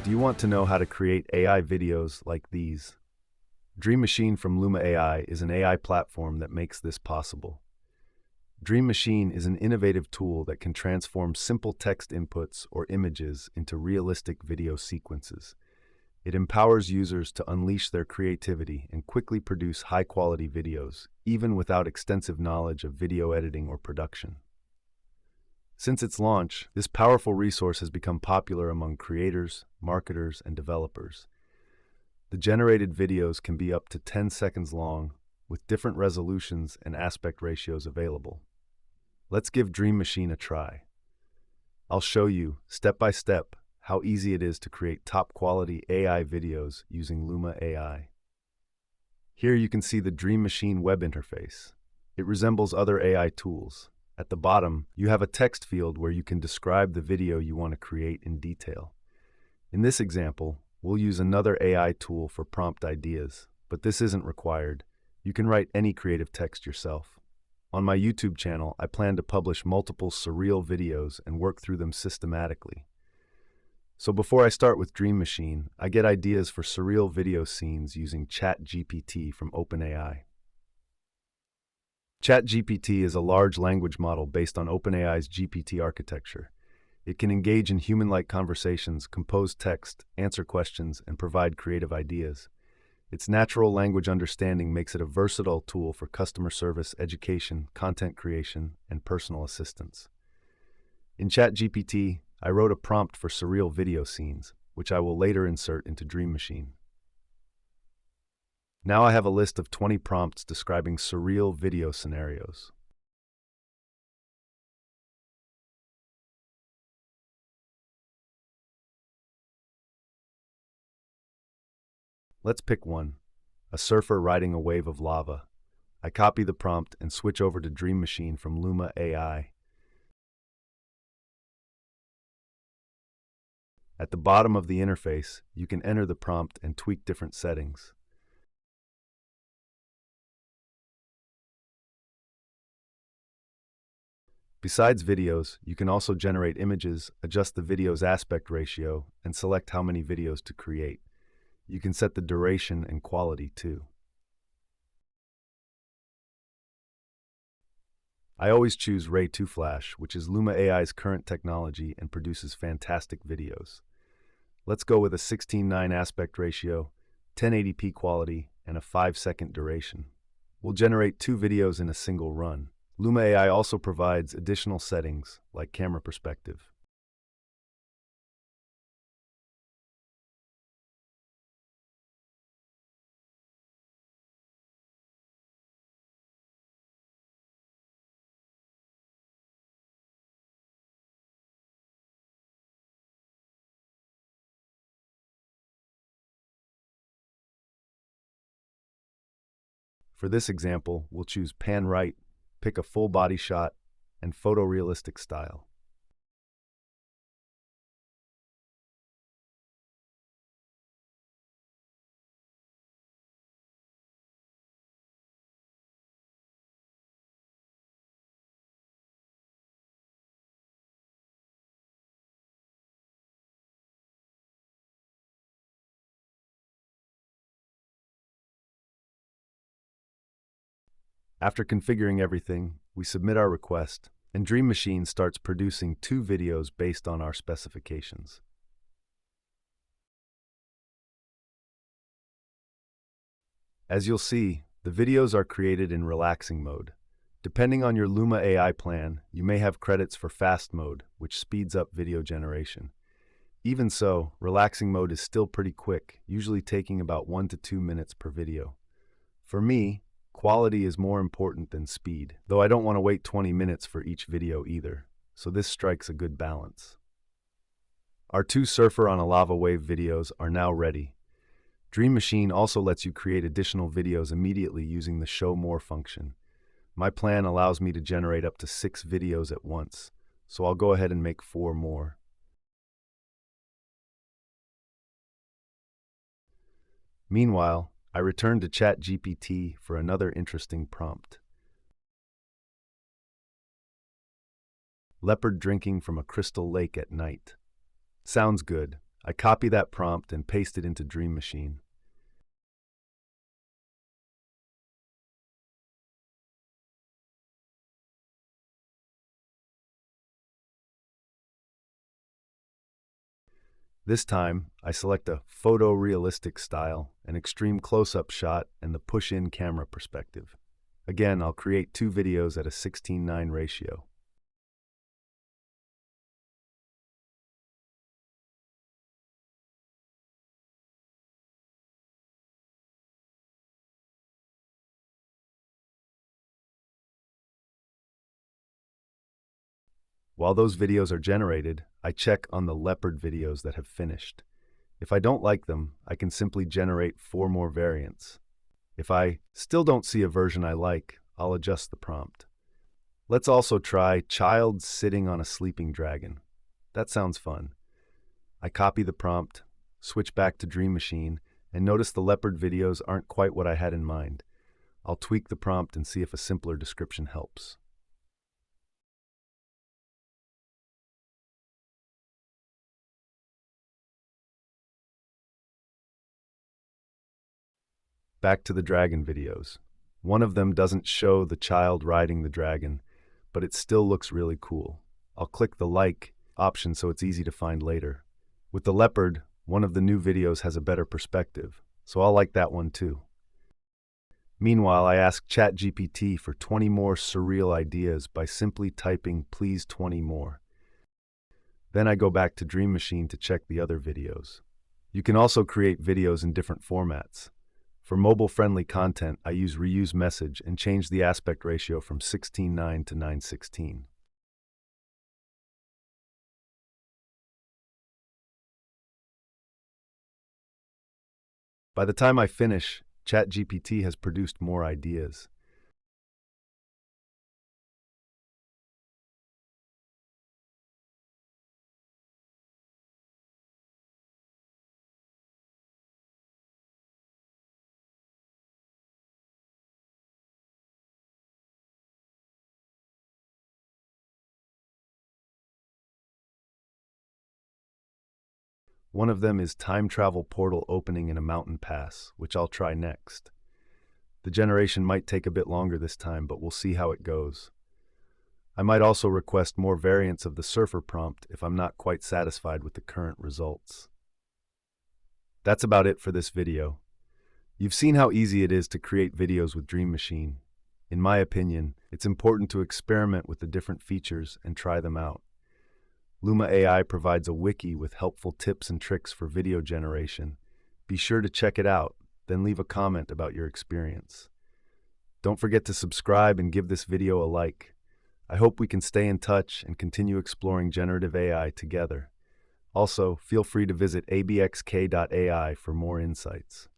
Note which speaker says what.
Speaker 1: Do you want to know how to create AI videos like these? Dream Machine from Luma AI is an AI platform that makes this possible. Dream Machine is an innovative tool that can transform simple text inputs or images into realistic video sequences. It empowers users to unleash their creativity and quickly produce high-quality videos, even without extensive knowledge of video editing or production. Since its launch, this powerful resource has become popular among creators, marketers, and developers. The generated videos can be up to 10 seconds long, with different resolutions and aspect ratios available. Let's give Dream Machine a try. I'll show you, step by step, how easy it is to create top-quality AI videos using Luma AI. Here you can see the Dream Machine web interface. It resembles other AI tools. At the bottom, you have a text field where you can describe the video you want to create in detail. In this example, we'll use another AI tool for prompt ideas, but this isn't required. You can write any creative text yourself. On my YouTube channel, I plan to publish multiple Surreal videos and work through them systematically. So before I start with Dream Machine, I get ideas for Surreal video scenes using ChatGPT from OpenAI. ChatGPT is a large language model based on OpenAI's GPT architecture. It can engage in human-like conversations, compose text, answer questions, and provide creative ideas. Its natural language understanding makes it a versatile tool for customer service, education, content creation, and personal assistance. In ChatGPT, I wrote a prompt for Surreal video scenes, which I will later insert into Dream Machine. Now I have a list of 20 prompts describing surreal video scenarios. Let's pick one, a surfer riding a wave of lava. I copy the prompt and switch over to Dream Machine from Luma AI. At the bottom of the interface, you can enter the prompt and tweak different settings. Besides videos, you can also generate images, adjust the video's aspect ratio, and select how many videos to create. You can set the duration and quality too. I always choose Ray2Flash, which is Luma AI's current technology and produces fantastic videos. Let's go with a 16:9 aspect ratio, 1080p quality, and a 5-second duration. We'll generate 2 videos in a single run. Luma AI also provides additional settings, like camera perspective. For this example, we'll choose pan right, pick a full body shot, and photorealistic style. After configuring everything, we submit our request, and Dream Machine starts producing 2 videos based on our specifications. As you'll see, the videos are created in relaxing mode. Depending on your Luma AI plan, you may have credits for fast mode, which speeds up video generation. Even so, relaxing mode is still pretty quick, usually taking about 1 to 2 minutes per video. For me, quality is more important than speed, though I don't want to wait 20 minutes for each video either, so this strikes a good balance. Our 2 surfer on a lava wave videos are now ready. Dream Machine also lets you create additional videos immediately using the Show More function. My plan allows me to generate up to 6 videos at once, so I'll go ahead and make 4 more. Meanwhile, I return to ChatGPT for another interesting prompt. Leopard drinking from a crystal lake at night. Sounds good. I copy that prompt and paste it into Dream Machine. This time, I select a photorealistic style, an extreme close-up shot, and the push-in camera perspective. Again, I'll create 2 videos at a 16:9 ratio. While those videos are generated, I check on the leopard videos that have finished. If I don't like them, I can simply generate 4 more variants. If I still don't see a version I like, I'll adjust the prompt. Let's also try child sitting on a sleeping dragon. That sounds fun. I copy the prompt, switch back to Dream Machine, and notice the leopard videos aren't quite what I had in mind. I'll tweak the prompt and see if a simpler description helps. Back to the dragon videos. One of them doesn't show the child riding the dragon, but it still looks really cool. I'll click the like option so it's easy to find later. With the leopard, one of the new videos has a better perspective, so I'll like that one too. Meanwhile, I ask ChatGPT for 20 more surreal ideas by simply typing "please 20 more." Then I go back to Dream Machine to check the other videos. You can also create videos in different formats. For mobile-friendly content, I use reuse message and change the aspect ratio from 16:9 to 9:16. By the time I finish, ChatGPT has produced more ideas. One of them is time travel portal opening in a mountain pass, which I'll try next. The generation might take a bit longer this time, but we'll see how it goes. I might also request more variants of the surfer prompt if I'm not quite satisfied with the current results. That's about it for this video. You've seen how easy it is to create videos with Dream Machine. In my opinion, it's important to experiment with the different features and try them out. Luma AI provides a wiki with helpful tips and tricks for video generation. Be sure to check it out, then leave a comment about your experience. Don't forget to subscribe and give this video a like. I hope we can stay in touch and continue exploring generative AI together. Also, feel free to visit abxk.ai for more insights.